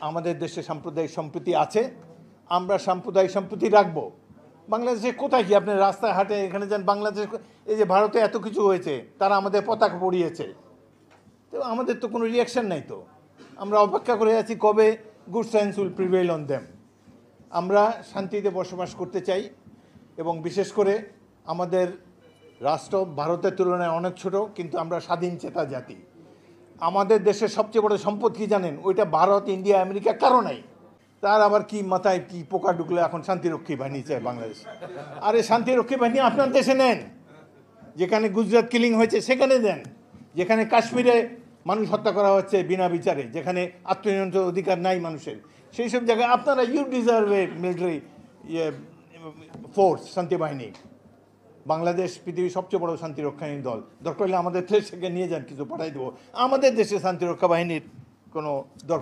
আমাদের দেশে সাম্প্রদায়িক সম্প্রীতি আছে, আমরা সাম্প্রদায়িক সম্প্রীতি রাখবো। বাংলাদেশে কোথায় কি আপনি রাস্তায় হাটে এখানে যান, বাংলাদেশ এই যে ভারতে এত কিছু হয়েছে, তারা আমাদের পতাকা পড়িয়েছে, তো আমাদের তো কোনো রিয়াকশন নাই। তো আমরা অপেক্ষা করে আছি কবে good science will prevail on them. আমরা শান্তিতে বসবাস করতে চাই এবং বিশেষ করে আমাদের রাষ্ট্র ভারতের তুলনায় অনেক ছোট, কিন্তু আমরা স্বাধীন চেতা জাতি। আমাদের দেশের সবচেয়ে বড় সম্পদ কি জানেন? ওইটা ভারত, ইন্ডিয়া, আমেরিকা কারো নাই। তার আবার কি মাথায় কি পোকা ঢুকলে এখন শান্তিরক্ষী বাহিনী চায় বাংলাদেশ। আরে শান্তিরক্ষী বাহিনী আপনার দেশে নেন, যেখানে গুজরাট কিলিং হয়েছে সেখানে দেন, যেখানে কাশ্মীরে মানুষ হত্যা করা হচ্ছে বিনা বিচারে, যেখানে আত্মনিয়ন্ত্রণ অধিকার নাই মানুষের, সেই সব জায়গায় আপনারা you deserve a military force, শান্তি বাহিনী। বাংলাদেশ পৃথিবীর সবচেয়ে বড় শান্তিরক্ষাহীন দল, দরকার হলে আমাদের দেশ থেকে নিয়ে যান, কিছু পাঠাই দেবো। আমাদের দেশে শান্তিরক্ষা বাহিনীর কোনো দরকার